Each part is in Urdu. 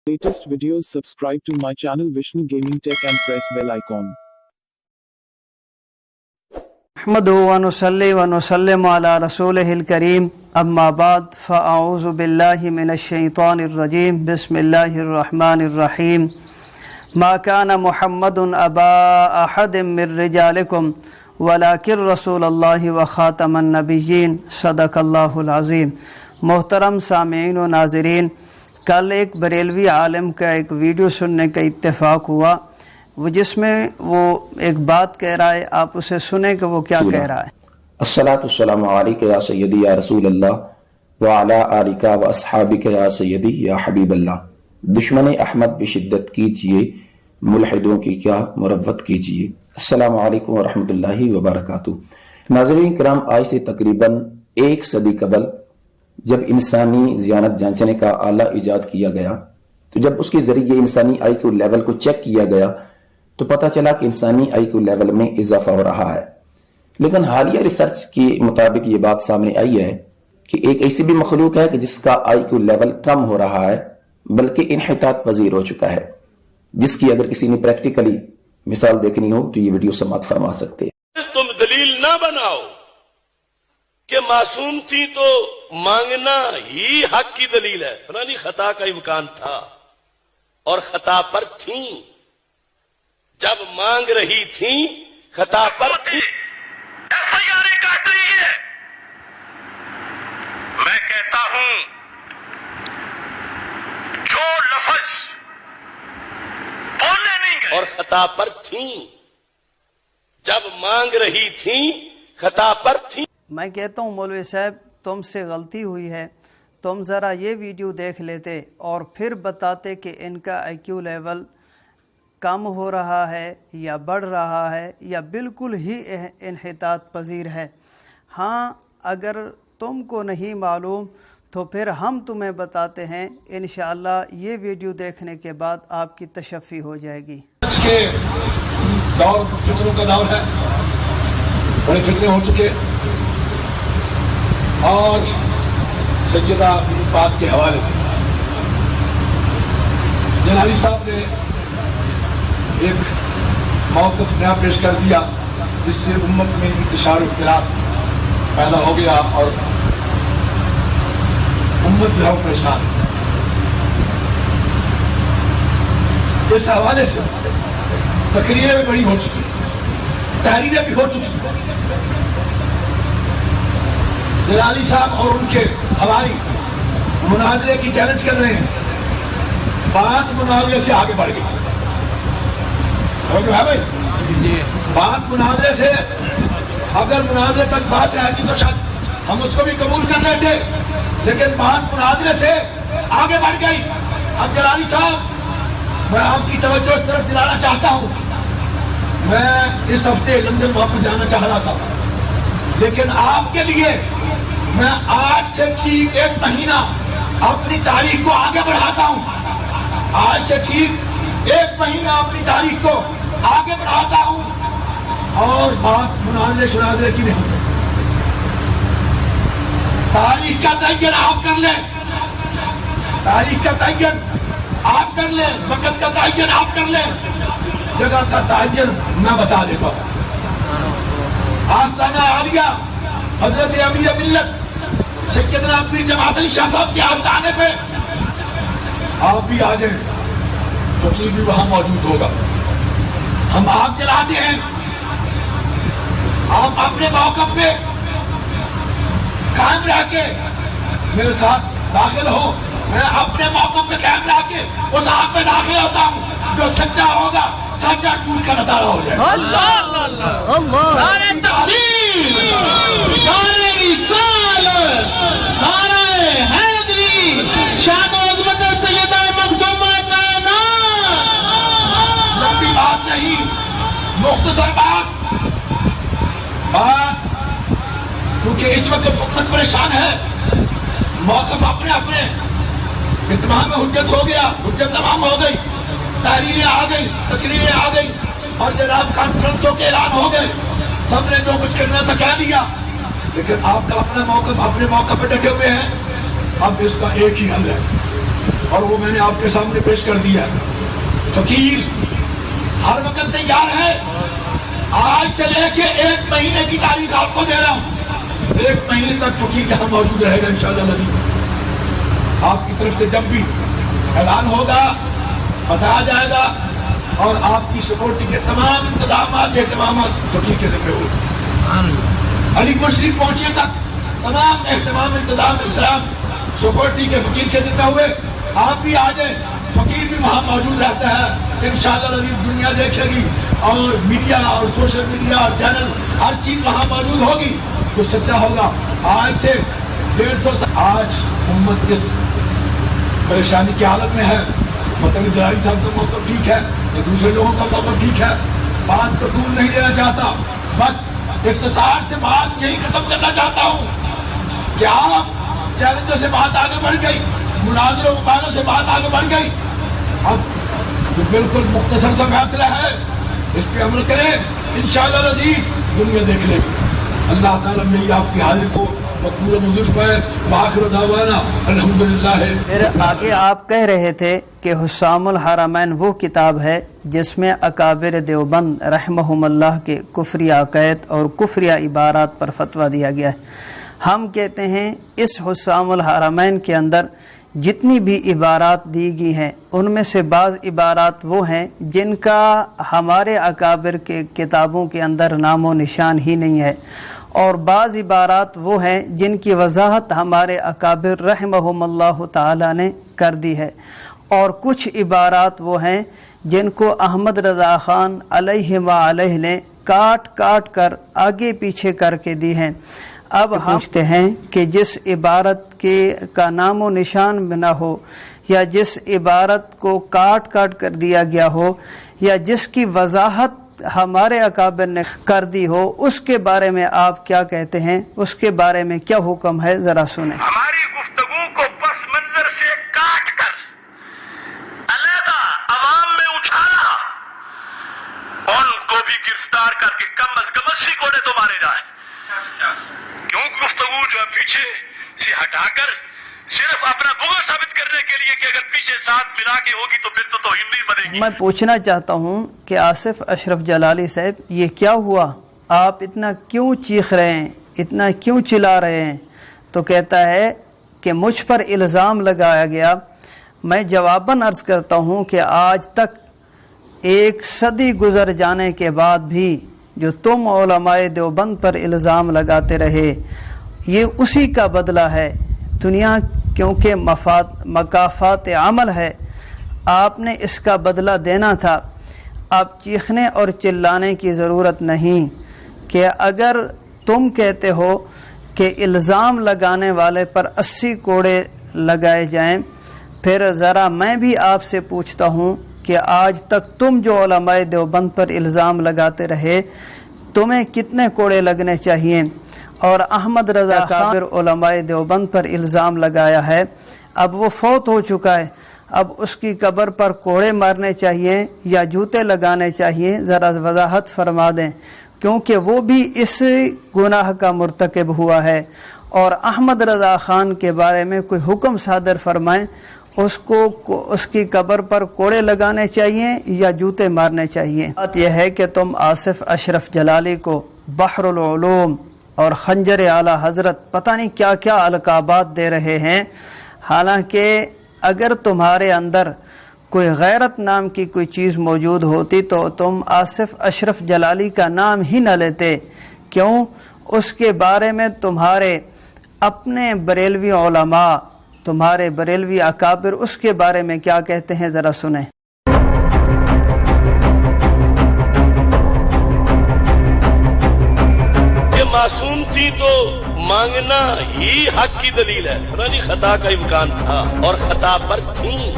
latest videos, subscribe to my channel Vishnu Gaming Tech and press bell icon. نحمده ونصلي ونسلم على رسوله الكريم أما بعد فأعوذ بالله من الشيطان الرجيم بسم الله الرحمن الرحيم ما كان محمد أبا أحد من رجالكم ولكن رسول الله وخاتم النبيين صدق الله العظيم. محترم سامعین و ناظرین، کل ایک بریلوی عالم کا ایک ویڈیو سننے کا اتفاق ہوا جس میں وہ ایک بات کہہ رہا ہے، آپ اسے سنیں کہ وہ کیا کہہ رہا ہے. الصلاۃ والسلام علیک یا سیدی یا رسول اللہ وعلی آلک و اصحابک یا سیدی یا حبیب اللہ. دشمن احمد بشدت کیجئے، ملحدوں کی کیا مروت کیجئے. السلام علیکم ورحمۃ اللہ وبرکاتہ. ناظرین کرام، آج سے تقریباً ایک صدی قبل جب انسانی ذہانت جانچنے کا آلہ ایجاد کیا گیا، تو جب اس کے ذریعے انسانی آئی کیو لیول کو چیک کیا گیا تو پتہ چلا کہ انسانی آئی کیو لیول میں اضافہ ہو رہا ہے. لیکن حالیہ ریسرچ کے مطابق یہ بات سامنے آئی ہے کہ ایک ایسی بھی مخلوق ہے کہ جس کا آئی کیو لیول کم ہو رہا ہے، بلکہ انحطاط پذیر ہو چکا ہے، جس کی اگر کسی نے پریکٹیکلی مثال دیکھنی ہو تو یہ ویڈیو سماعت فرما سکتے ہیں. تم دلیل نہ بناؤ کہ معصوم تھی تو مانگنا ہی حق کی دلیل ہے. فلانی خطا کا امکان تھا اور خطا پر تھیں، جب مانگ رہی تھیں خطا پر تھی. FIR کاٹ رہی ہے. میں کہتا ہوں جو لفظ بولنے نہیں گئے اور خطا پر تھیں، جب مانگ رہی تھیں خطا پر تھیں. میں کہتا ہوں مولوی صاحب تم سے غلطی ہوئی ہے، تم ذرا یہ ویڈیو دیکھ لیتے اور پھر بتاتے کہ ان کا آئی کیو لیول کم ہو رہا ہے یا بڑھ رہا ہے یا بالکل ہی انحطاط پذیر ہے. ہاں، اگر تم کو نہیں معلوم تو پھر ہم تمہیں بتاتے ہیں. انشاءاللہ یہ ویڈیو دیکھنے کے بعد آپ کی تشفی ہو جائے گی. آج کے دور فتنوں کا دور ہے، بڑے فتنے ہو چکے، اور سیدہ پاک کے حوالے سے جنازی صاحب نے ایک موقف نیا پیش کر دیا جس سے امت میں انتشار و اختلاف پیدا ہو گیا اور امت جو ہے وہ پریشان ہے. اس حوالے سے تقریریں بھی بڑی ہو چکی، تحریریں بھی ہو چکی. جلالی صاحب اور ان کے ہماری مناظرے کی چیلنج کر رہے ہیں، بات مناظرے سے آگے بڑھ گئی. بات مناظرے سے، اگر مناظرے تک بات رہتی تو شاید ہم اس کو بھی قبول کر لیتے، لیکن بات مناظرے سے آگے بڑھ گئی. اب جلالی صاحب، میں آپ کی توجہ اس طرف دلانا چاہتا ہوں. میں اس ہفتے لندن واپس جانا چاہ رہا تھا، لیکن آپ کے لیے میں آج سے ٹھیک ایک مہینہ اپنی تاریخ کو آگے بڑھاتا ہوں. آج سے ٹھیک ایک مہینہ اپنی تاریخ کو آگے بڑھاتا ہوں، اور بات مناظرے شناظرے کی نہیں. تاریخ کا تعین آپ کر لیں، تاریخ کا تعین آپ کر لیں، وقت کا تعین آپ کر لیں، جگہ کا تعین میں بتا دیتا ہوں. آستانہ عالیہ حضرت امیر ملت سیدنا پیر جماعت علی شاہ صاحب کے آستانے پہ آپ بھی آ جائیں، فقیر بھی وہاں موجود ہوگا. ہم آگ جلاتے ہیں، آپ اپنے موقف پہ قائم رہ کے میرے ساتھ داخل ہو. میں اپنے موقف پہ قائم رہ کے اس آگ پہ داخل ہوتا ہوں. جو سچا ہوگا سچا ٹوٹ کا نظارہ ہو جائے. اللہ اللہ اللہ، نعرہ تکبیر، نعرہ رسالت، نعرہ حیدری، شان و عظمت سیدہ مخدومہ کائنات. لمبی بات نہیں، مختصر بات کیونکہ اس وقت امت پریشان ہے. موقف اپنے اپنے اتمام حجت ہو گیا، حجت تمام ہو گئی، تحریریں آ گئی، تقریریں آ گئی، اور جناب کانفرنسوں کے اعلان ہو گئے. سب نے جو کچھ کرنا تھا کہہ لیا، لیکن آپ کا اپنا موقف اپنے موقع پہ ڈٹے ہوئے ہیں. اب اس کا ایک ہی حل ہے، اور وہ میں نے آپ کے سامنے پیش کر دیا ہے. فقیر ہر وقت تیار ہے. آج سے لے کے 1 مہینے کی تاریخ آپ کو دے رہا ہوں. 1 مہینے تک فقیر یہاں موجود رہے گا انشاءاللہ العزیز. آپ کی طرف سے جب بھی اعلان ہوگا بتایا جائے گا اور آپ کی سیکورٹی کے تمام انتظامات اہتمامات فقیر کے ذمہ ہوگا. علی گڑھ شریف پہنچنے تک تمام اہتمام انتظام اسلام سیکورٹی کے فقیر کے ذمہ ہوئے. آپ بھی آ جائیں, فقیر بھی وہاں موجود رہتا ہے. انشاءاللہ العزیز دنیا دیکھے گی اور میڈیا اور سوشل میڈیا اور چینل ہر چیز وہاں موجود ہوگی. جو سچا ہوگا آج سے 150 سال آج امت کس پریشانی کی حالت میں ہے. مطلب جلالی صاحب کا موقف ٹھیک ہے, یہ دوسرے لوگوں کا موقف ٹھیک ہے. بات کو طول نہیں دینا چاہتا, بس اختصار سے بات یہی ختم کرنا چاہتا ہوں کہ آپ چیلنجوں سے بات آگے بڑھ گئی, مناظروں مقابلوں سے بات آگے بڑھ گئی. اب جو بالکل مختصر سا فیصلہ ہے اس پہ عمل کریں, انشاءاللہ العزیز دنیا دیکھ لے گی. اللہ تعالیٰ میری آپ کی حاضری کو مقبول منظور فرمائے. وآخر دعوانا الحمدللہ. پھر آگے آپ کہہ رہے تھے کہ حسام الحرمین وہ کتاب ہے جس میں اکابر دیوبند رحمہم اللہ کے کفری عقائد اور کفری عبارات پر فتویٰ دیا گیا ہے. ہم کہتے ہیں اس حسام الحرمین کے اندر جتنی بھی عبارات دی گئی ہیں ان میں سے بعض عبارات وہ ہیں جن کا ہمارے اکابر کے کتابوں کے اندر نام و نشان ہی نہیں ہے, اور بعض عبارات وہ ہیں جن کی وضاحت ہمارے اکابر رحمہم اللہ تعالی نے کر دی ہے, اور کچھ عبارات وہ ہیں جن کو احمد رضا خان علیہ وآلہ نے کاٹ کاٹ کر آگے پیچھے کر کے دی ہیں. اب ہم پوچھتے ہیں کہ جس عبارت کا نام و نشان نہ ہو, یا جس عبارت کو کاٹ کاٹ کر دیا گیا ہو, یا جس کی وضاحت ہمارے اکابر نے کر دی ہو, اس کے بارے میں آپ کیا کہتے ہیں, اس کے بارے میں کیا حکم ہے, ذرا سنیں. ہماری گفتگو کو پس منظر سے کاٹ کر علیحدہ عوام میں اچھالا, ان کو بھی گرفتار کر کے کم از کم 80 کوڑے تو مارے جائیں. کیوں گفتگو جو ہے پیچھے سے ہٹا کر صرف اپنا بغض ثابت کرنے کے لیے کہ اگر پیچھے ساتھ ملا کے ہوگی تو پھر تو توہین نہیں بنے گی. میں پوچھنا چاہتا ہوں کہ آصف اشرف جلالی صاحب, یہ کیا ہوا, آپ اتنا کیوں چیخ رہے ہیں, اتنا کیوں چلا رہے ہیں؟ تو کہتا ہے کہ مجھ پر الزام لگایا گیا. میں جواباً عرض کرتا ہوں کہ آج تک 1 صدی گزر جانے کے بعد بھی جو تم علماء دیوبند پر الزام لگاتے رہے, یہ اسی کا بدلہ ہے. دنیا کیونکہ مکافات عمل ہے, آپ نے اس کا بدلہ دینا تھا. اب چیخنے اور چلانے کی ضرورت نہیں کہ اگر تم کہتے ہو کہ الزام لگانے والے پر 80 کوڑے لگائے جائیں, پھر ذرا میں بھی آپ سے پوچھتا ہوں کہ آج تک تم جو علماء دیوبند پر الزام لگاتے رہے, تمہیں کتنے کوڑے لگنے چاہیے؟ اور احمد رضا خان علماء دیوبند پر الزام لگایا ہے, اب وہ فوت ہو چکا ہے, اب اس کی قبر پر کوڑے مارنے چاہیے یا جوتے لگانے چاہیے؟ ذرا وضاحت فرما دیں, کیونکہ وہ بھی اس گناہ کا مرتکب ہوا ہے. اور احمد رضا خان کے بارے میں کوئی حکم صادر فرمائیں, اس کی قبر پر کوڑے لگانے چاہیے یا جوتے مارنے چاہیے؟ بات یہ ہے کہ تم آصف اشرف جلالی کو بحر العلوم اور خنجر اعلی حضرت پتہ نہیں کیا کیا القابات دے رہے ہیں, حالانکہ اگر تمہارے اندر کوئی غیرت نام کی کوئی چیز موجود ہوتی تو تم آصف اشرف جلالی کا نام ہی نہ لیتے. کیوں؟ اس کے بارے میں تمہارے اپنے بریلوی علماء, تمہارے بریلوی اکابر اس کے بارے میں کیا کہتے ہیں, ذرا سنیں. کہ معصوم تھی تو مانگنا ہی حق کی دلیل ہے. نہیں, خطا کا امکان تھا اور خطا پر تھیں.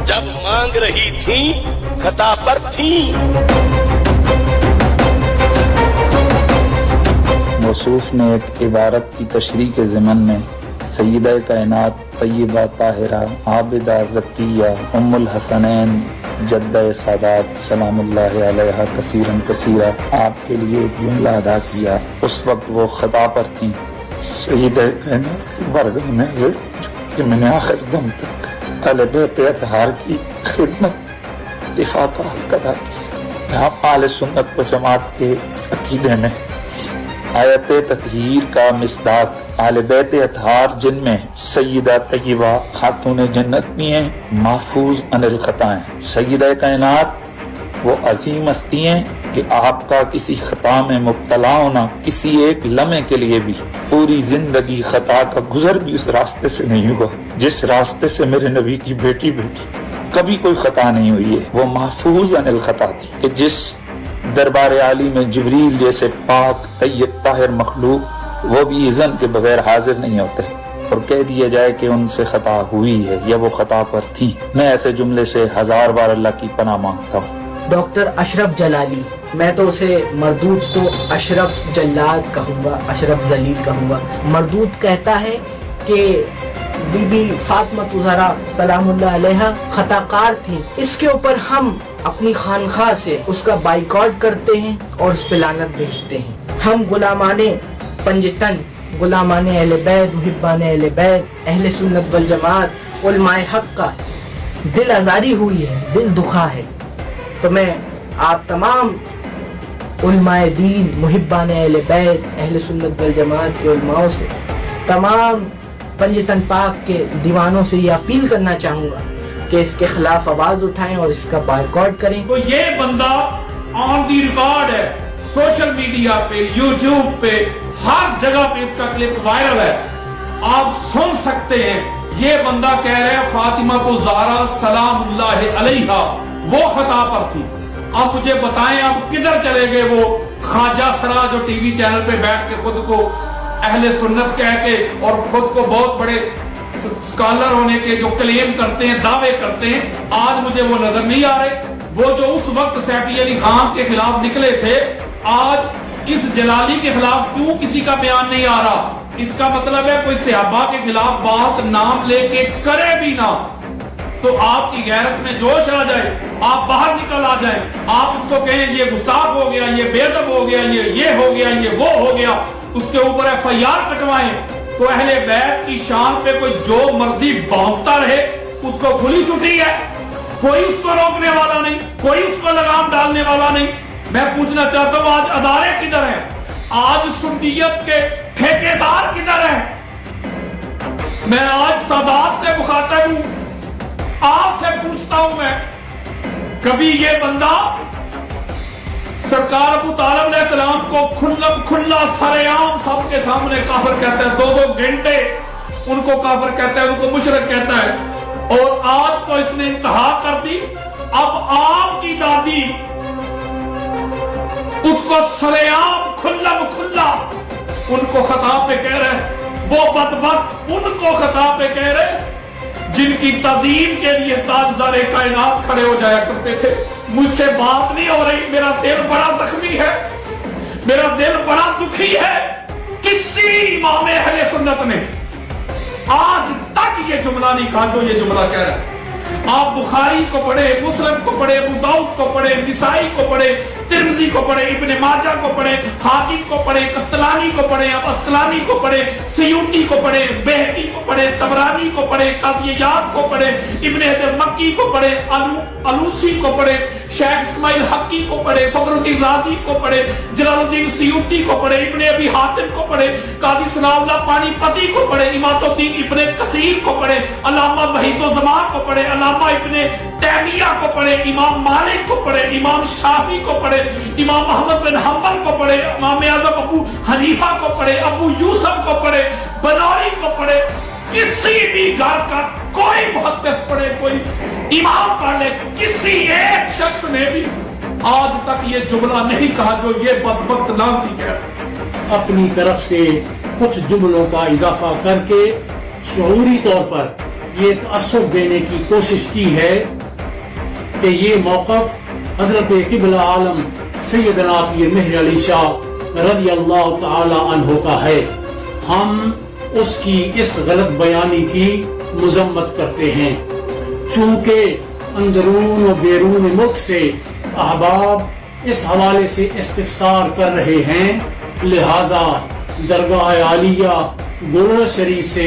جب مانگ رہی تھیں خطا پر تھیں. موصوف نے ایک عبارت کی تشریح کے ضمن میں سیدہ کائنات طیبہ طاہرہ عابدہ زکیہ ام الحسنین جدہ سادات سلام اللہ علیہ کثیرا کثیرہ آپ کے لیے ایک جملہ ادا کیا. اس وقت وہ خطا پر تھیں. سیدہ کائنات کی بارگاہ میں کہ میں نے آخر دم تک اہل بیت اطہار کی خدمت دفاع کا حق ادا کیا۔ یہاں اہل سنت و جماعت کے عقیدے میں آیت تطہیر کا مصداق اہل بیت اطہار جن میں سیدہ طیبہ خاتون جنت بھی ہیں، محفوظ عن الخطا ہیں۔ سیدہ کائنات وہ عظیم ہستی ہیں کہ آپ کا کسی خطا میں مبتلا ہونا کسی ایک لمحے کے لیے بھی پوری زندگی خطا کا گزر بھی اس راستے سے نہیں ہوا جس راستے سے میرے نبی کی بیٹی کبھی کوئی خطا نہیں ہوئی ہے۔ وہ محفوظ عن الخطا تھی کہ جس دربار عالی میں جبریل جیسے پاک طیب طاہر مخلوق وہ بھی اذن کے بغیر حاضر نہیں ہوتے اور کہہ دیا جائے کہ ان سے خطا ہوئی ہے یا وہ خطا پر تھی۔ میں ایسے جملے سے 1000 بار اللہ کی پناہ مانگتا ہوں۔ ڈاکٹر اشرف جلالی، میں تو اسے مردود تو اشرف جلاد کہوں گا، اشرف ذلیل کہوں گا۔ مردود کہتا ہے کہ بی بی فاطمہ زہرا سلام اللہ علیہا خطا کار تھی، اس کے اوپر ہم اپنی خانقاہ سے اس کا بائیکاٹ کرتے ہیں اور اس پہ لعنت بھیجتے ہیں۔ ہم غلامان پنجتن، غلامان اہل بیت، محبان اہل بیت، اہل سنت والجماعت، علماء حق کا دل آزاری ہوئی ہے، دل دکھا ہے، تو میں آپ تمام علماء دین، محبان اہل بیت، اہل سنت والجماعت کے علماء سے، تمام پنجتن پاک کے دیوانوں سے یہ اپیل کرنا چاہوں گا کہ اس کے خلاف آواز اٹھائیں اور اس کا بائیکاٹ کریں۔ تو یہ بندہ آن دی ریکارڈ ہے، سوشل میڈیا پہ، یوٹیوب پہ، ہر جگہ پہ اس کا کلپ وائرل ہے، آپ سن سکتے ہیں۔ یہ بندہ کہہ رہا ہے فاطمہ زہرا سلام اللہ علیہا وہ خطا پر تھی۔ آپ مجھے بتائیں اب کدھر چلے گئے وہ خواجہ سرا جو ٹی وی چینل پہ بیٹھ کے خود کو اہل سنت کہہ کے اور خود کو بہت بڑے سکالر ہونے کے جو کلیم کرتے ہیں، دعوے کرتے ہیں، آج مجھے وہ نظر نہیں آ رہے۔ وہ جو اس وقت سیفی علی خان کے خلاف نکلے تھے، آج اس جلالی کے خلاف کیوں کسی کا بیان نہیں آ رہا؟ اس کا مطلب ہے کوئی صحابہ کے خلاف بات نام لے کے کرے بھی نہ تو آپ کی غیرت میں جوش آ جائے، آپ باہر نکل آ جائیں، آپ اس کو کہیں یہ گستاخ ہو گیا، یہ بے ادب ہو گیا، یہ ہو گیا، یہ وہ ہو گیا، اس کے اوپر FIR کٹوائیں، تو اہل بیت کی شان پہ کوئی جو مرضی بھونکتا رہے اس کو کھلی چھٹی ہے، کوئی اس کو روکنے والا نہیں، کوئی اس کو لگام ڈالنے والا نہیں۔ میں پوچھنا چاہتا ہوں آج ادارے کدھر ہیں؟ آج سنیت کے ٹھیکیدار کدھر ہیں؟ میں آج سادات سے مخاطب ہوں، آپ سے پوچھتا ہوں میں، کبھی یہ بندہ سرکار ابو طالب علیہ السلام کو کھلا سرعام سب کے سامنے کافر کہتا ہے، 2 گھنٹے ان کو کافر کہتا ہے، ان کو مشرک کہتا ہے، اور آج تو اس نے انتہا کر دی، اب آپ کی دادی اس کو سرعام کھلا ان کو خطا پہ کہہ رہے، وہ بدبخت ان کو خطا پہ کہہ رہے جن کی تعظیم کے لیے تاجدار کائنات کھڑے ہو جایا کرتے تھے۔ مجھ سے بات نہیں ہو رہی، میرا دل بڑا زخمی ہے، میرا دل بڑا دکھی ہے۔ کسی امام اہل سنت نے آج تک یہ جملہ نہیں کہا جو یہ جملہ کہہ رہا ہے۔ آپ بخاری کو پڑھے، مسلم کو پڑھے، ابو داؤد کو پڑھے، نسائی کو پڑھے، ترمذی کو پڑھے، ابن ماجہ کو پڑھے، حاکم کو پڑھے، قسطلانی کو پڑھے، اسقلانی کو پڑھے، سیوطی کو پڑھے، بہقی کو پڑھے، طبرانی کو پڑھے، قاضی یاد کو پڑھے، ابن حجر مکی کو پڑھے، الوسی کو پڑھے، شیخ اسماعیل حقی کو پڑھے، فخر الدین رازی کو پڑھے، جلال الدین سیوطی کو پڑھے، ابن ابی حاتم کو پڑھے، قاضی ثناء اللہ پانی پتی کو پڑھے، امامۃ الدین ابن کثیر کو پڑھے، علامہ وحید الزمان کو پڑھے، علامہ ابن تیمیہ کو پڑھے، امام مالک کو پڑھے، امام شافعی کو پڑھے، امام احمد بن حنبل کو پڑھے، امام اعظم ابو حنیفہ کو پڑھے، ابو یوسف کو پڑھے، بنوری کو پڑھے، کسی بھی گھر کا کوئی محدث پڑھے، کوئی امام پڑھ لے، کسی ایک شخص نے بھی آج تک یہ جملہ نہیں کہا جو یہ بدبخت لعنتی کہہ رہا۔ اپنی طرف سے کچھ جملوں کا اضافہ کر کے شعوری طور پر یہ تأثر دینے کی کوشش کی ہے کہ یہ موقف حضرت قبلہ عالم سیدنا پیر مہر علی شاہ رضی اللہ تعالی عنہ کا ہے۔ ہم اس کی اس غلط بیانی کی مذمت کرتے ہیں۔ چونکہ اندرون و بیرون ملک سے احباب اس حوالے سے استفسار کر رہے ہیں، لہذا درگاہ عالیہ گولڑ شریف سے